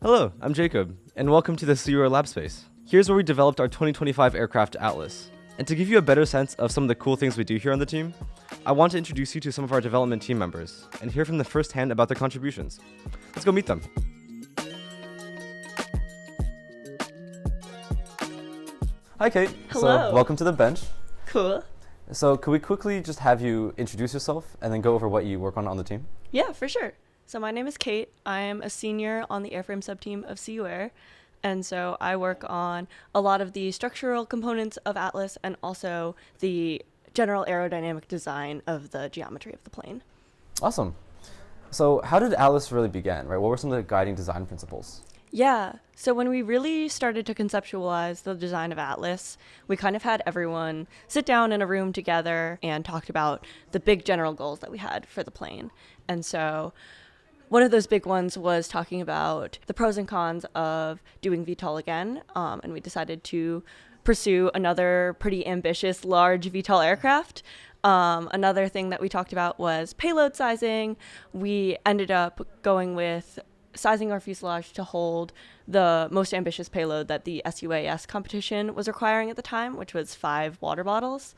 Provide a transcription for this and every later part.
Hello, I'm Jacob, and welcome to the CUR Lab Space. Here's where we developed our 2025 aircraft Atlas. And to give you a better sense of some of the cool things we do here on the team, I want to introduce you to some of our development team members and hear from them firsthand about their contributions. Let's go meet them. Hi, Kate. Hello. So, welcome to the bench. Cool. So, could we quickly just have you introduce yourself and then go over what you work on the team? Yeah, for sure. So my name is Kate. I am a senior on the Airframe subteam of CUR. And so I work on a lot of the structural components of Atlas and also the general aerodynamic design of the geometry of the plane. Awesome. So how did Atlas really begin, right? What were some of the guiding design principles? Yeah, so when we really started to conceptualize the design of Atlas, we kind of had everyone sit down in a room together and talked about the big general goals that we had for the plane. And so one of those big ones was talking about the pros and cons of doing VTOL again, and we decided to pursue another pretty ambitious large VTOL aircraft. Another thing that we talked about was payload sizing. We ended up going with sizing our fuselage to hold the most ambitious payload that the SUAS competition was requiring at the time, which was 5 water bottles.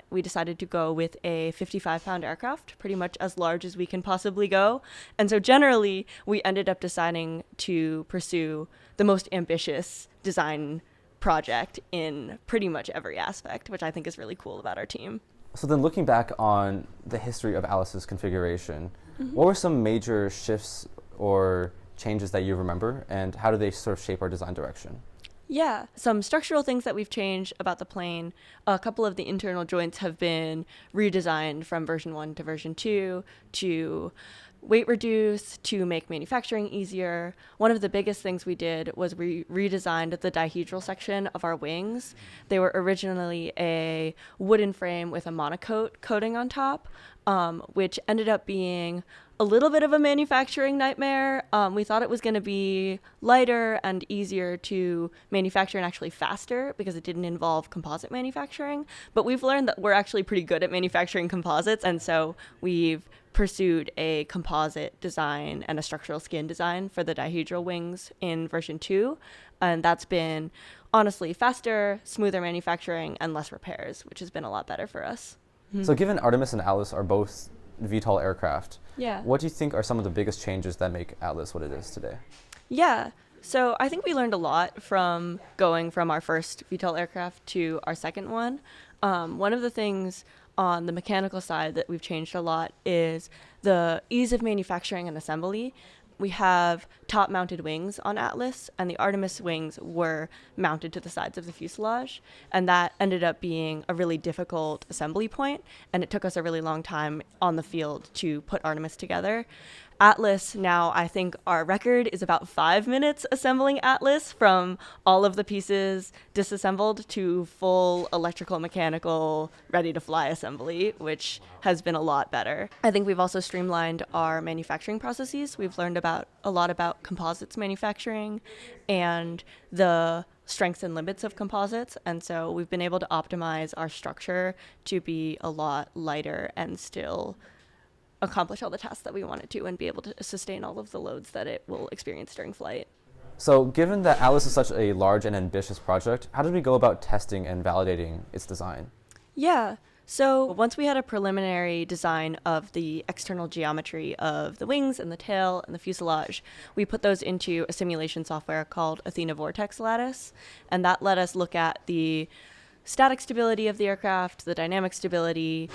We decided to go with a 55-pound aircraft, pretty much as large as we can possibly go. And so generally, we ended up deciding to pursue the most ambitious design project in pretty much every aspect, which I think is really cool about our team. So then looking back on the history of Atlas's configuration, what were some major shifts or changes that you remember, and how do they sort of shape our design direction? Yeah, some structural things that we've changed about the plane. A couple of the internal joints have been redesigned from version 1 to version 2 to weight reduce, to make manufacturing easier. One of the biggest things we did was we redesigned the dihedral section of our wings. They were originally a wooden frame with a monocoat coating on top, which ended up being a little bit of a manufacturing nightmare. We thought it was going to be lighter and easier to manufacture and actually faster because it didn't involve composite manufacturing. But we've learned that we're actually pretty good at manufacturing composites, and so we've pursued a composite design and a structural skin design for the dihedral wings in version 2. And that's been honestly faster, smoother manufacturing, and less repairs, which has been a lot better for us. So given Artemis and Atlas are both VTOL aircraft, what do you think are some of the biggest changes that make Atlas what it is today? Yeah, so I think we learned a lot from going from our first VTOL aircraft to our second one. One of the things on the mechanical side that we've changed a lot is the ease of manufacturing and assembly. We have top-mounted wings on Atlas, and the Artemis wings were mounted to the sides of the fuselage, and that ended up being a really difficult assembly point, and it took us a really long time on the field to put Artemis together. Atlas, now I think our record is about 5 minutes assembling Atlas, from all of the pieces disassembled to full electrical, mechanical, ready-to-fly assembly, which has been a lot better. I think we've also streamlined our manufacturing processes. We've learned a lot about composites manufacturing and the strengths and limits of composites, and so we've been able to optimize our structure to be a lot lighter and still accomplish all the tasks that we want it to and be able to sustain all of the loads that it will experience during flight. So given that Atlas is such a large and ambitious project, how did we go about testing and validating its design? Yeah, so once we had a preliminary design of the external geometry of the wings and the tail and the fuselage, we put those into a simulation software called Athena Vortex Lattice, and that let us look at the static stability of the aircraft, the dynamic stability,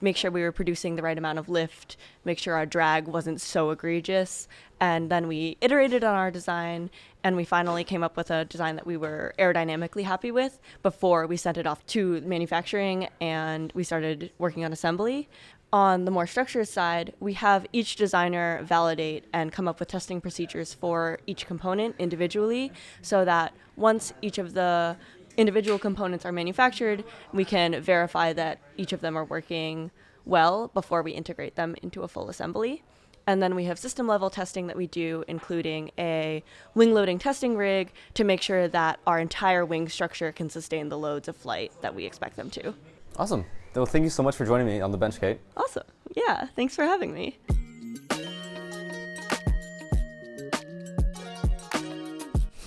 make sure we were producing the right amount of lift, make sure our drag wasn't so egregious. And then we iterated on our design, and we finally came up with a design that we were aerodynamically happy with before we sent it off to manufacturing and we started working on assembly. On the more structures side, we have each designer validate and come up with testing procedures for each component individually, so that once each of the individual components are manufactured, we can verify that each of them are working well before we integrate them into a full assembly. And then we have system level testing that we do, including a wing loading testing rig to make sure that our entire wing structure can sustain the loads of flight that we expect them to. Awesome. Well, thank you so much for joining me on the bench, Kate. Awesome. Yeah, thanks for having me.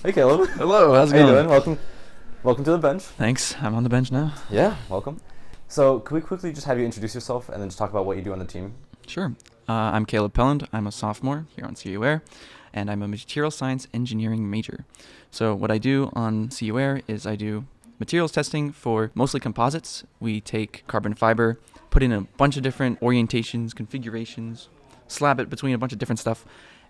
Hey, Caleb. Hello, how's it How you going? doing? Welcome to the bench. Thanks, I'm on the bench now. Yeah, welcome. So, can we quickly just have you introduce yourself and then just talk about what you do on the team? Sure. I'm Caleb Pelland. I'm a sophomore here on CU Air, and I'm a material science engineering major. So what I do on CU Air is I do materials testing for mostly composites. We take carbon fiber, put in a bunch of different orientations, configurations, slab it between a bunch of different stuff,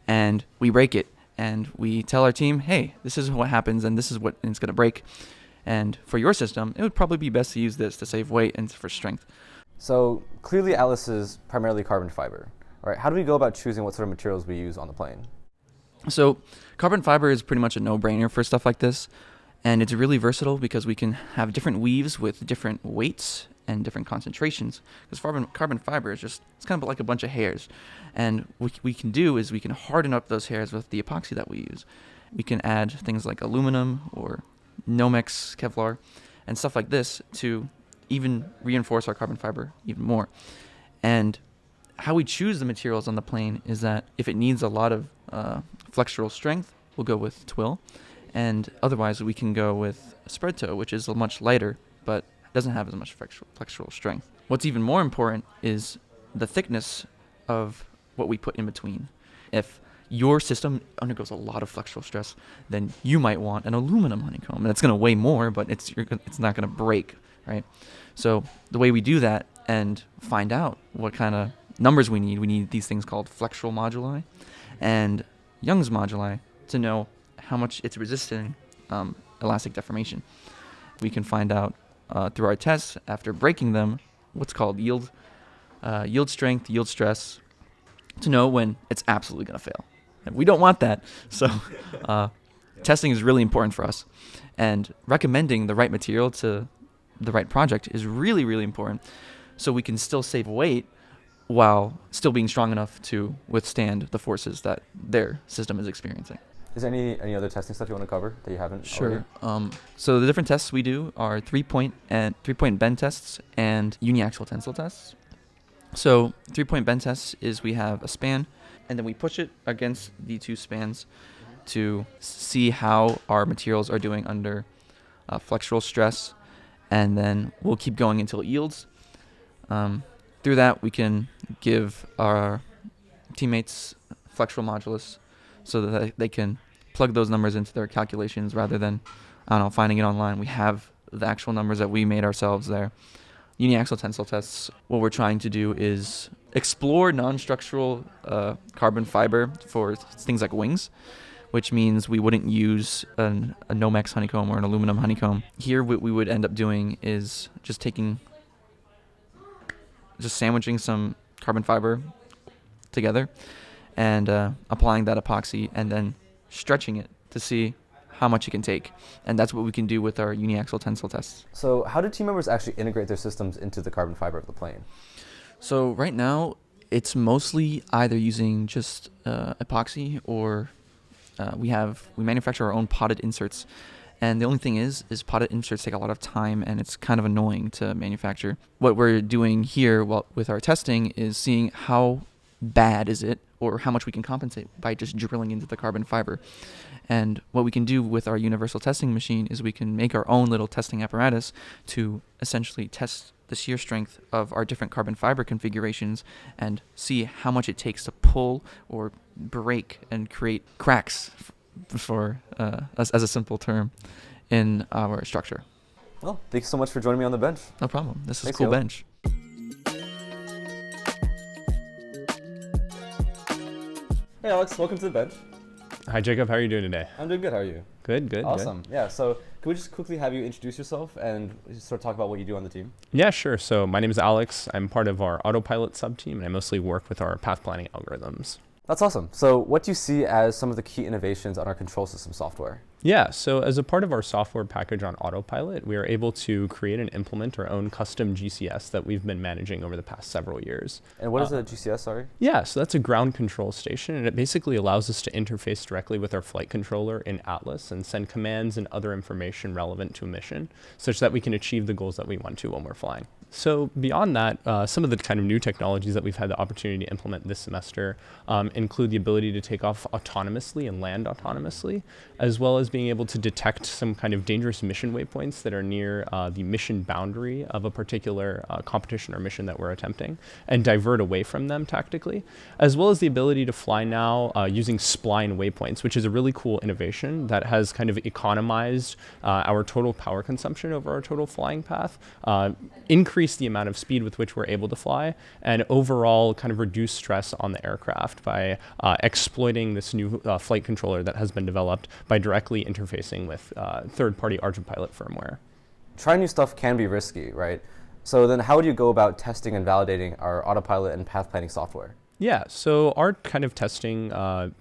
and we break it. And we tell our team, hey, this is what happens and this is what it's going to break. And for your system, it would probably be best to use this to save weight and for strength. So, clearly Atlas is primarily carbon fiber. All right, how do we go about choosing what sort of materials we use on the plane? So carbon fiber is pretty much a no-brainer for stuff like this. And it's really versatile because we can have different weaves with different weights and different concentrations. Because carbon fiber is just, it's kind of like a bunch of hairs. And what we can do is we can harden up those hairs with the epoxy that we use. We can add things like aluminum or Nomex, Kevlar, and stuff like this to even reinforce our carbon fiber even more. And how we choose the materials on the plane is that if it needs a lot of flexural strength, we'll go with twill. And otherwise, we can go with spread toe, which is much lighter, but doesn't have as much flexural strength. What's even more important is the thickness of what we put in between. If your system undergoes a lot of flexural stress, then you might want an aluminum honeycomb. And it's going to weigh more, but it's not going to break, right? So the way we do that and find out what kind of numbers we need these things called flexural moduli and Young's moduli to know how much it's resisting elastic deformation. We can find out through our tests after breaking them what's called yield strength, yield stress, to know when it's absolutely going to fail. And we don't want that. So testing is really important for us. And recommending the right material to the right project is really, really important so we can still save weight while still being strong enough to withstand the forces that their system is experiencing. Is there any other testing stuff you want to cover that you haven't Sure. already? So the different tests we do are three-point bend tests and uniaxial tensile tests. So three-point bend tests is we have a span, and then we push it against the two spans to see how our materials are doing under flexural stress, and then we'll keep going until it yields. Through that, we can give our teammates flexural modulus so that they can plug those numbers into their calculations rather than, finding it online. We have the actual numbers that we made ourselves there. Uniaxial tensile tests, what we're trying to do is explore non-structural carbon fiber for things like wings, which means we wouldn't use a Nomex honeycomb or an aluminum honeycomb. Here, what we would end up doing is just sandwiching some carbon fiber together and applying that epoxy and then stretching it to see how much it can take. And that's what we can do with our uniaxial tensile tests. So how do team members actually integrate their systems into the carbon fiber of the plane? So right now, it's mostly either using just epoxy or we manufacture our own potted inserts. And the only thing is potted inserts take a lot of time and it's kind of annoying to manufacture. What we're doing here with our testing is seeing how bad is it or how much we can compensate by just drilling into the carbon fiber. And what we can do with our universal testing machine is we can make our own little testing apparatus to essentially test the shear strength of our different carbon fiber configurations and see how much it takes to pull or break and create cracks for as a simple term in our structure. Well, thanks so much for joining me on the bench. No problem. This is a Thanks, cool Caleb. bench. Hey, Alex, welcome to the bench. Hi, Jacob. How are you doing today? I'm doing good. How are you? Good, good. Awesome. Yeah, so can we just quickly have you introduce yourself and sort of talk about what you do on the team? Yeah, sure. So my name is Alex. I'm part of our autopilot sub-team, and I mostly work with our path planning algorithms. That's awesome. So what do you see as some of the key innovations on our control system software? Yeah, so as a part of our software package on autopilot, we are able to create and implement our own custom GCS that we've been managing over the past several years. And what is a GCS, sorry? Yeah, so that's a ground control station, and it basically allows us to interface directly with our flight controller in Atlas and send commands and other information relevant to a mission, such that we can achieve the goals that we want to when we're flying. So beyond that, some of the kind of new technologies that we've had the opportunity to implement this semester include the ability to take off autonomously and land autonomously, as well as being able to detect some kind of dangerous mission waypoints that are near the mission boundary of a particular competition or mission that we're attempting, and divert away from them tactically, as well as the ability to fly now using spline waypoints, which is a really cool innovation that has kind of economized our total power consumption over our total flying path, increase the amount of speed with which we're able to fly, and overall kind of reduce stress on the aircraft by exploiting this new flight controller that has been developed by directly interfacing with third-party ArgentPilot firmware. Trying new stuff can be risky, right? So then how would you go about testing and validating our autopilot and path planning software? Yeah, so our kind of testing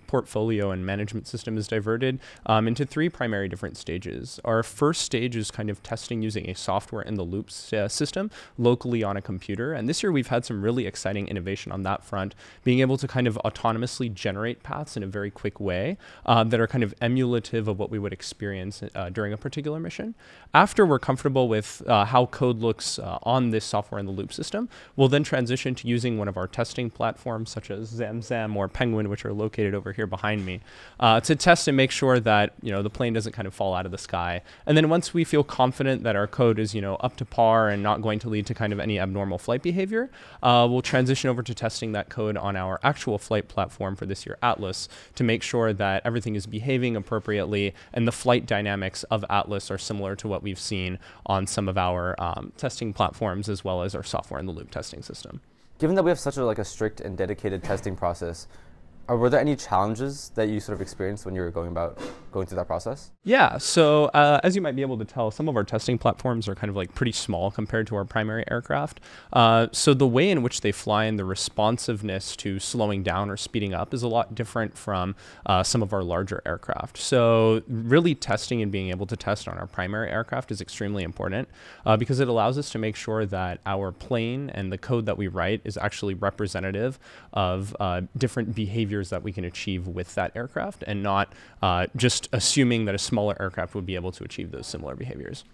portfolio and management system is diverted into three primary different stages. Our first stage is kind of testing using a software in the loop system locally on a computer. And this year we've had some really exciting innovation on that front, being able to kind of autonomously generate paths in a very quick way that are kind of emulative of what we would experience during a particular mission. After we're comfortable with how code looks on this software in the loop system, we'll then transition to using one of our testing platforms such as Zamzam or Penguin, which are located over here behind me, to test and make sure that the plane doesn't kind of fall out of the sky. And then once we feel confident that our code is up to par and not going to lead to kind of any abnormal flight behavior, we'll transition over to testing that code on our actual flight platform for this year, Atlas, to make sure that everything is behaving appropriately and the flight dynamics of Atlas are similar to what we've seen on some of our testing platforms as well as our software in the loop testing system. Given that we have such a strict and dedicated testing process, were there any challenges that you sort of experienced when you were going through that process? Yeah, so as you might be able to tell, some of our testing platforms are kind of pretty small compared to our primary aircraft. So the way in which they fly and the responsiveness to slowing down or speeding up is a lot different from some of our larger aircraft. So really testing and being able to test on our primary aircraft is extremely important because it allows us to make sure that our plane and the code that we write is actually representative of different behaviors that we can achieve with that aircraft and not just assuming that a smaller aircraft would be able to achieve those similar behaviors.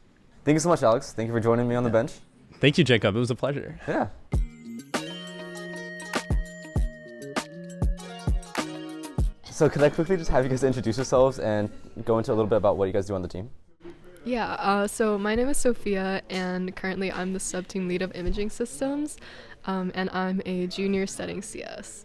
Thank you so much, Alex. Thank you for joining me on the bench. Thank you, Jacob. It was a pleasure. Yeah. So could I quickly just have you guys introduce yourselves and go into a little bit about what you guys do on the team? Yeah, so my name is Sophia, and currently I'm the sub-team lead of imaging systems, and I'm a junior studying CS.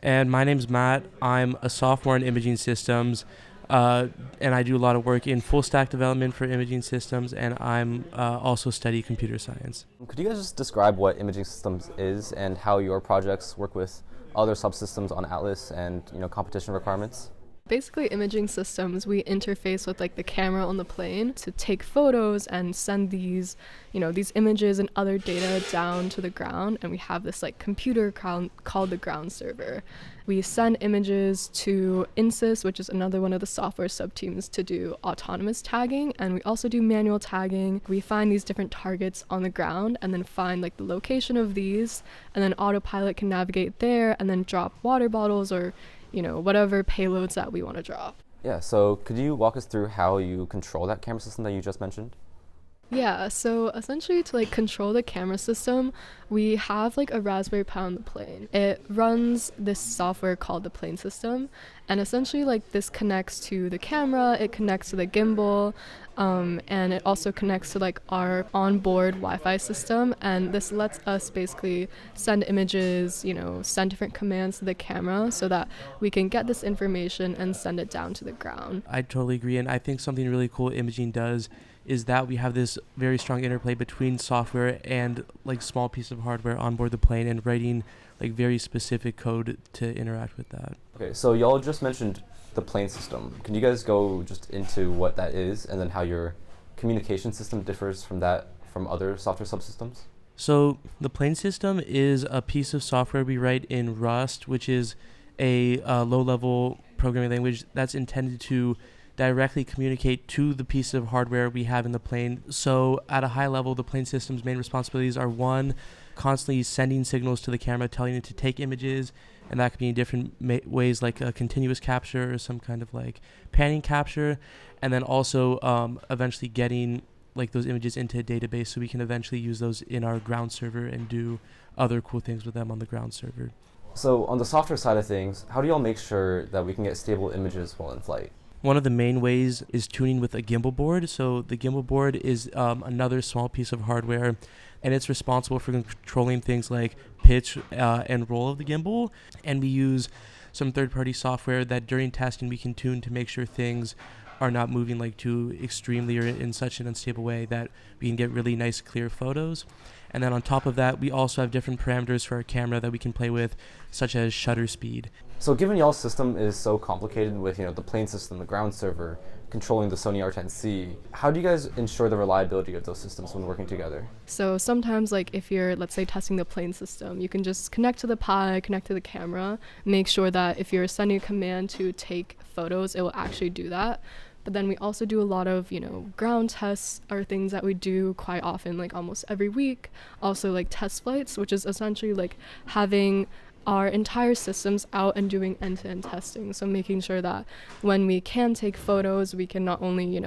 And my name's Matt. I'm a sophomore in imaging systems, and I do a lot of work in full stack development for imaging systems, and I'm also study computer science. Could you guys just describe what imaging systems is and how your projects work with other subsystems on Atlas and competition requirements? Basically, imaging systems, we interface with the camera on the plane to take photos and send these images and other data down to the ground, and we have this computer called the ground server. We send images to INSYS, which is another one of the software subteams, to do autonomous tagging, and we also do manual tagging. We find these different targets on the ground and then find the location of these, and then autopilot can navigate there and then drop water bottles or whatever payloads that we want to drop. Yeah, so could you walk us through how you control that camera system that you just mentioned? Yeah, so essentially to control the camera system, we have a Raspberry Pi on the plane. It runs this software called the plane system, and essentially this connects to the camera, it connects to the gimbal, and it also connects to our onboard Wi-Fi system, and this lets us basically send images, send different commands to the camera so that we can get this information and send it down to the ground. I totally agree, and I think something really cool imaging does is that we have this very strong interplay between software and small piece of hardware on board the plane and writing very specific code to interact with that. Okay, so y'all just mentioned the plane system. Can you guys go just into what that is and then how your communication system differs from other software subsystems? So the plane system is a piece of software we write in Rust, which is a low-level programming language that's intended to directly communicate to the piece of hardware we have in the plane. So at a high level, the plane system's main responsibilities are one, constantly sending signals to the camera, telling it to take images, and that could be in different ways like a continuous capture or some kind of panning capture, and then also eventually getting like those images into a database so we can eventually use those in our ground server and do other cool things with them on the ground server. So on the software side of things, how do y'all make sure that we can get stable images while in flight? One of the main ways is tuning with a gimbal board. So the gimbal board is another small piece of hardware, and it's responsible for controlling things like pitch and roll of the gimbal. And we use some third-party software that during testing we can tune to make sure things are not moving like too extremely or in such an unstable way that we can get really nice clear photos. And then on top of that, we also have different parameters for our camera that we can play with, such as shutter speed. So given y'all's system is so complicated with the plane system, the ground server, controlling the Sony R10C, how do you guys ensure the reliability of those systems when working together? So sometimes, like if you're, let's say, testing the plane system, you can just connect to the Pi, connect to the camera, make sure that if you're sending a command to take photos, it will actually do that. But then we also do a lot of, ground tests are things that we do quite often, like almost every week. Also like test flights, which is essentially like having our entire systems out and doing end-to-end testing. So making sure that when we can take photos, we can not only,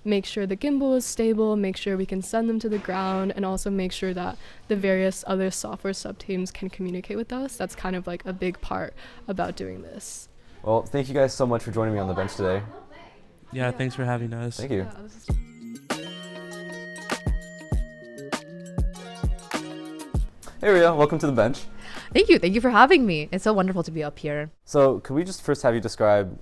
make sure the gimbal is stable, make sure we can send them to the ground, and also make sure that the various other software sub-teams can communicate with us. That's kind of like a big part about doing this. Well, thank you guys so much for joining me on the bench today. Yeah, thanks for having us. Thank you. Yeah, this is- Hey Rhea, welcome to the bench. Thank you. Thank you for having me. It's so wonderful to be up here. So could we just first have you describe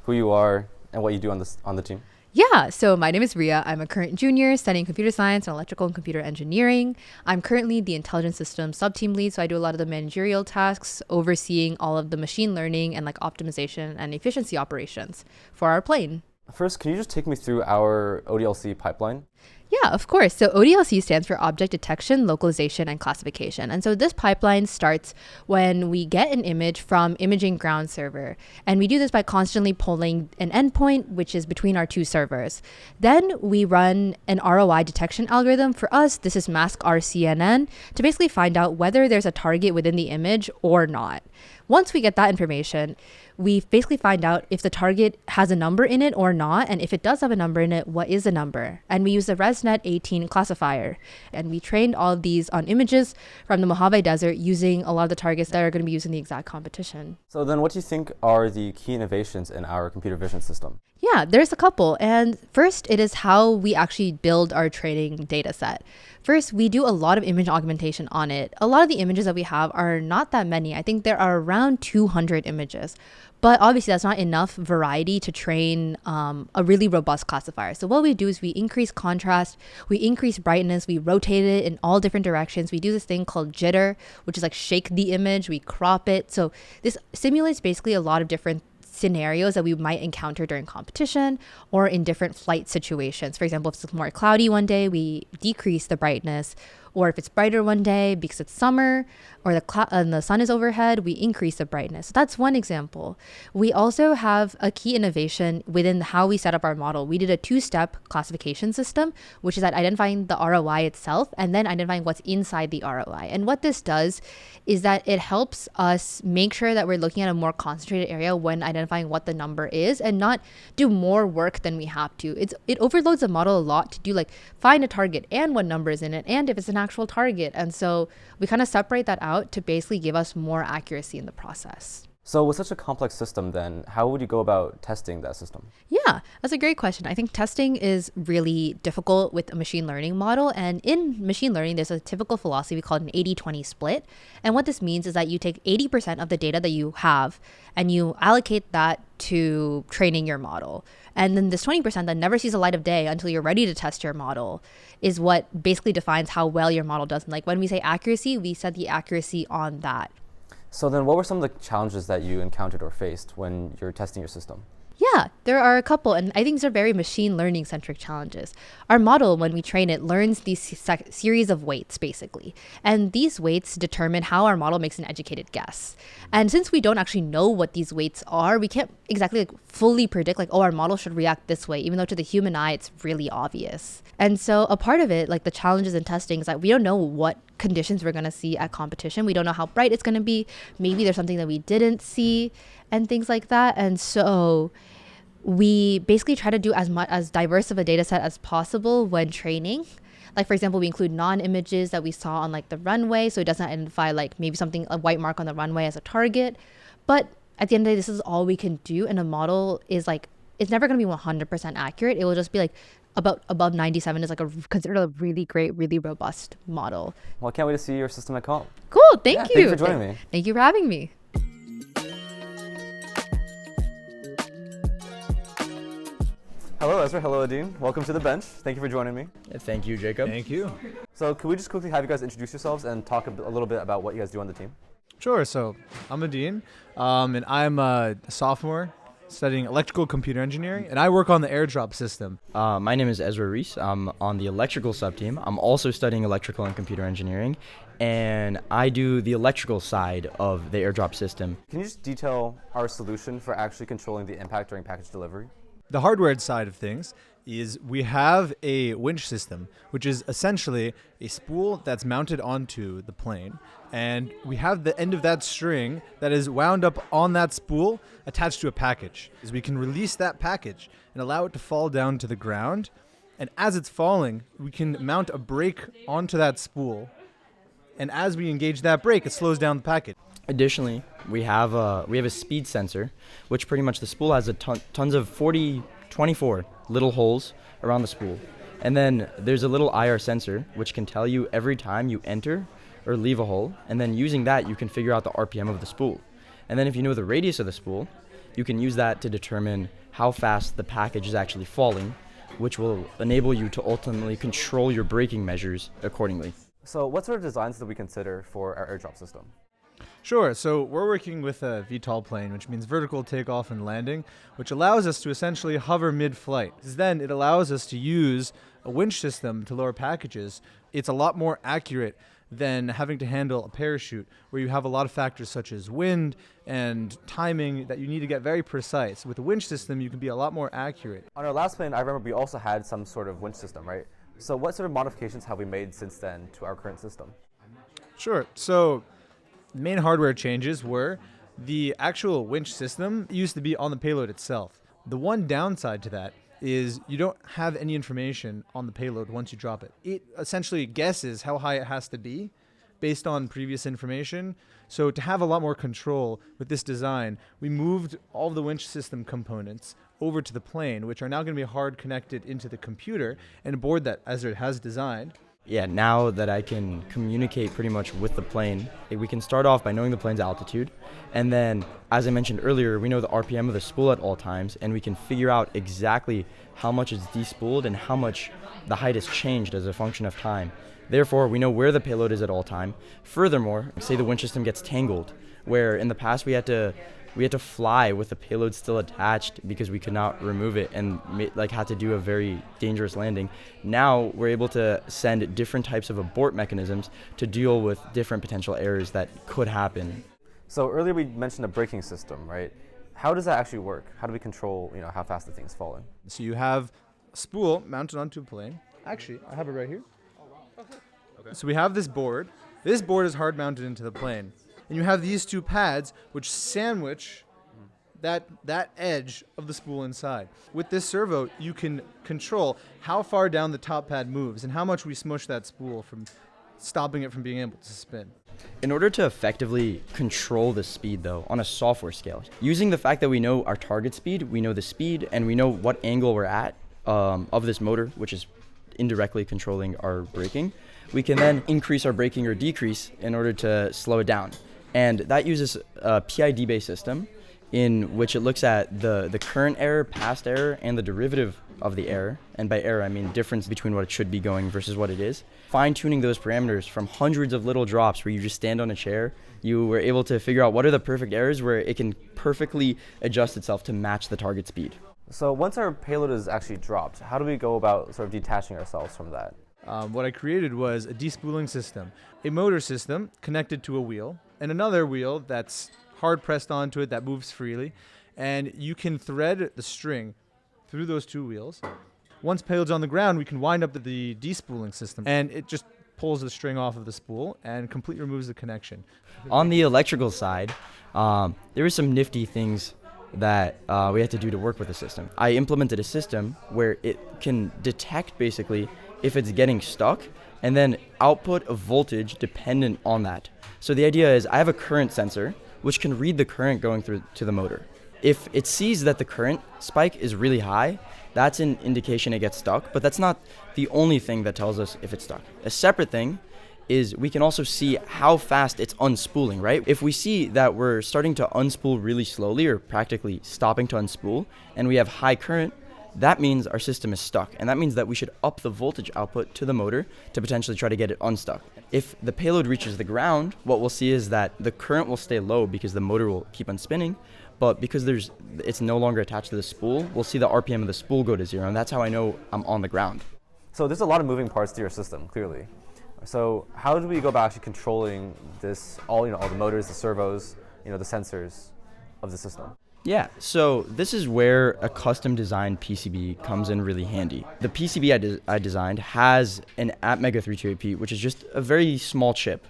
who you are and what you do on the team? Yeah, so my name is Rhea. I'm a current junior studying computer science and electrical and computer engineering. I'm currently the intelligence systems sub-team lead, so I do a lot of the managerial tasks, overseeing all of the machine learning and like optimization and efficiency operations for our plane. First, can you just take me through our ODLC pipeline? Yeah, of course. So ODLC stands for Object Detection, Localization, and Classification. And so this pipeline starts when we get an image from Imaging Ground Server. And we do this by constantly polling an endpoint, which is between our two servers. Then we run an ROI detection algorithm. For us, this is mask RCNN, to basically find out whether there's a target within the image or not. Once we get that information, we basically find out if the target has a number in it or not, and if it does have a number in it, what is the number? And we use the ResNet 18 classifier. And we trained all of these on images from the Mojave Desert using a lot of the targets that are going to be used in the exact competition. So then what do you think are the key innovations in our computer vision system? Yeah, there's a couple. And first, it is how we actually build our training data set. First, we do a lot of image augmentation on it. A lot of the images that we have are not that many. I think there are around 200 images. But obviously, that's not enough variety to train a really robust classifier. So what we do is we increase contrast, we increase brightness, we rotate it in all different directions. We do this thing called jitter, which is like shake the image, we crop it. So this simulates basically a lot of different scenarios that we might encounter during competition or in different flight situations. For example, if it's more cloudy one day, we decrease the brightness, or if it's brighter one day because it's summer or the sun is overhead, we increase the brightness. So that's one example. We also have a key innovation within how we set up our model. We did a two-step classification system, which is at identifying the ROI itself and then identifying what's inside the ROI. And what this does is that it helps us make sure that we're looking at a more concentrated area when identifying what the number is and not do more work than we have to. It overloads the model a lot to do like find a target and what number is in it and if it's an actual target. And so we kind of separate that out to basically give us more accuracy in the process. So with such a complex system then, how would you go about testing that system? Yeah, that's a great question. I think testing is really difficult with a machine learning model. And in machine learning, there's a typical philosophy called an 80-20 split. And what this means is that you take 80% of the data that you have and you allocate that to training your model. And then this 20% that never sees the light of day until you're ready to test your model is what basically defines how well your model does. And like when we say accuracy, we set the accuracy on that. So then what were some of the challenges that you encountered or faced when you're testing your system? Yeah, there are a couple, and I think these are very machine learning centric challenges. Our model, when we train it, learns these series of weights, basically. And these weights determine how our model makes an educated guess. And since we don't actually know what these weights are, we can't exactly fully predict, our model should react this way, even though to the human eye, it's really obvious. And so a part of it, the challenges in testing is that we don't know what conditions we're going to see at competition. We don't know how bright it's going to be. Maybe there's something that we didn't see and things like that. And so we basically try to do as diverse of a data set as possible when training. Like, for example, we include non-images that we saw on like the runway, so it doesn't identify like maybe something, a white mark on the runway as a target. But at the end of the day, this is all we can do, and a model is like, it's never going to be 100% accurate. It will just be like about above 97 is like considered a really great, really robust model. Well, I can't wait to see your system at Cowan. Cool, thank you. Thank you for joining me. Thank you for having me. Hello, Ezra. Hello, Adin. Welcome to the bench. Thank you for joining me. Thank you, Jacob. Thank you. So, could we just quickly have you guys introduce yourselves and talk a little bit about what you guys do on the team? Sure. So I'm Adin, and I'm a sophomore studying electrical computer engineering, and I work on the airdrop system. My name is Ezra Reiss. I'm on the electrical sub-team. I'm also studying electrical and computer engineering, and I do the electrical side of the airdrop system. Can you just detail our solution for actually controlling the impact during package delivery? The hardware side of things is we have a winch system, which is essentially a spool that's mounted onto the plane, and we have the end of that string that is wound up on that spool attached to a package. We can release that package and allow it to fall down to the ground, and as it's falling, we can mount a brake onto that spool, and as we engage that brake, it slows down the package. Additionally, we have a speed sensor, which pretty much the spool has tons of 24 little holes around the spool. And then there's a little IR sensor, which can tell you every time you enter or leave a hole. And then using that, you can figure out the RPM of the spool. And then if you know the radius of the spool, you can use that to determine how fast the package is actually falling, which will enable you to ultimately control your braking measures accordingly. So, what sort of designs do we consider for our airdrop system? Sure, so we're working with a VTOL plane, which means vertical takeoff and landing, which allows us to essentially hover mid-flight. Then it allows us to use a winch system to lower packages. It's a lot more accurate than having to handle a parachute, where you have a lot of factors such as wind and timing that you need to get very precise. With a winch system, you can be a lot more accurate. On our last plane, I remember we also had some sort of winch system, right? So what sort of modifications have we made since then to our current system? Sure, so the main hardware changes were the actual winch system used to be on the payload itself. The one downside to that is you don't have any information on the payload once you drop it. It essentially guesses how high it has to be based on previous information. So to have a lot more control with this design, we moved all of the winch system components over to the plane, which are now going to be hard connected into the computer and a board that Ezra has designed. Yeah, now that I can communicate pretty much with the plane, we can start off by knowing the plane's altitude. And then, as I mentioned earlier, we know the RPM of the spool at all times, and we can figure out exactly how much it's despooled and how much the height has changed as a function of time. Therefore, we know where the payload is at all time. Furthermore, say the winch system gets tangled, where in the past we had to fly with the payload still attached because we could not remove it and had to do a very dangerous landing. Now we're able to send different types of abort mechanisms to deal with different potential errors that could happen. So earlier we mentioned a braking system, right? How does that actually work? How do we control, how fast the thing's falling? So you have a spool mounted onto a plane. Actually, I have it right here. Okay. So we have this board. This board is hard mounted into the plane. And you have these two pads which sandwich that edge of the spool inside. With this servo, you can control how far down the top pad moves and how much we smush that spool from stopping it from being able to spin. In order to effectively control the speed, though, on a software scale, using the fact that we know our target speed, we know the speed, and we know what angle we're at of this motor, which is indirectly controlling our braking, we can then increase our braking or decrease in order to slow it down. And that uses a PID-based system in which it looks at the current error, past error, and the derivative of the error. And by error, I mean difference between what it should be going versus what it is. Fine-tuning those parameters from hundreds of little drops where you just stand on a chair, you were able to figure out what are the perfect errors where it can perfectly adjust itself to match the target speed. So once our payload is actually dropped, how do we go about sort of detaching ourselves from that? What I created was a despooling system, a motor system connected to a wheel, and another wheel that's hard pressed onto it that moves freely. And you can thread the string through those two wheels. Once payload's on the ground, we can wind up the despooling system, and it just pulls the string off of the spool and completely removes the connection. On the electrical side, there were some nifty things that we had to do to work with the system. I implemented a system where it can detect basically if it's getting stuck and then output a voltage dependent on that. So the idea is I have a current sensor which can read the current going through to the motor. If it sees that the current spike is really high, that's an indication it gets stuck, but that's not the only thing that tells us if it's stuck. A separate thing is we can also see how fast it's unspooling, right? If we see that we're starting to unspool really slowly or practically stopping to unspool and we have high current, that means our system is stuck. And that means that we should up the voltage output to the motor to potentially try to get it unstuck. If the payload reaches the ground, what we'll see is that the current will stay low because the motor will keep on spinning. But because it's no longer attached to the spool, we'll see the RPM of the spool go to 0. And that's how I know I'm on the ground. So there's a lot of moving parts to your system, clearly. So how do we go about actually controlling this, all the motors, the servos, the sensors of the system? Yeah, so this is where a custom designed PCB comes in really handy. The PCB I designed has an Atmega 32AP, which is just a very small chip.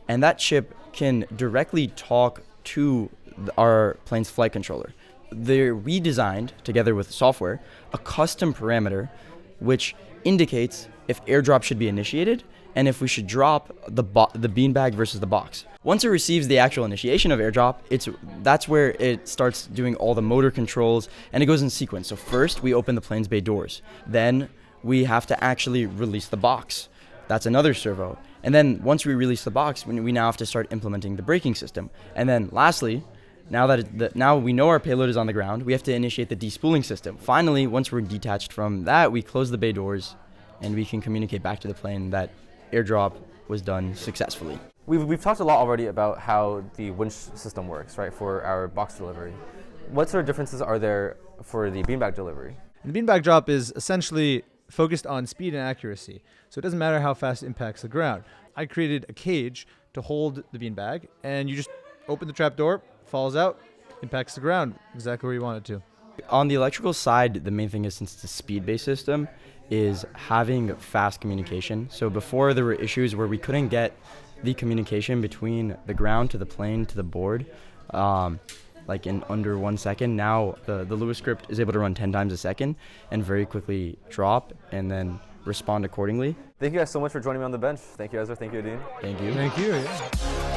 And that chip can directly talk to our plane's flight controller. We designed, together with software, a custom parameter which indicates if airdrop should be initiated and if we should drop the beanbag versus the box. Once it receives the actual initiation of airdrop, that's where it starts doing all the motor controls, and it goes in sequence. So first, we open the plane's bay doors. Then we have to actually release the box. That's another servo. And then once we release the box, we now have to start implementing the braking system. And then lastly, now we know our payload is on the ground, we have to initiate the despooling system. Finally, once we're detached from that, we close the bay doors, and we can communicate back to the plane that airdrop was done successfully. We've talked a lot already about how the winch system works, right, for our box delivery. What sort of differences are there for the beanbag delivery? The beanbag drop is essentially focused on speed and accuracy, so it doesn't matter how fast it impacts the ground. I created a cage to hold the beanbag, and you just open the trap door, falls out, impacts the ground exactly where you want it to. On the electrical side, the main thing is, since it's a speed-based system, is having fast communication. So before, there were issues where we couldn't get the communication between the ground to the plane to the board like in under 1 second. Now the Lewis script is able to run 10 times a second and very quickly drop and then respond accordingly. Thank you guys so much for joining me on the bench. Thank you, Ezra. Thank you, Adin. Thank you. Thank you. Yeah.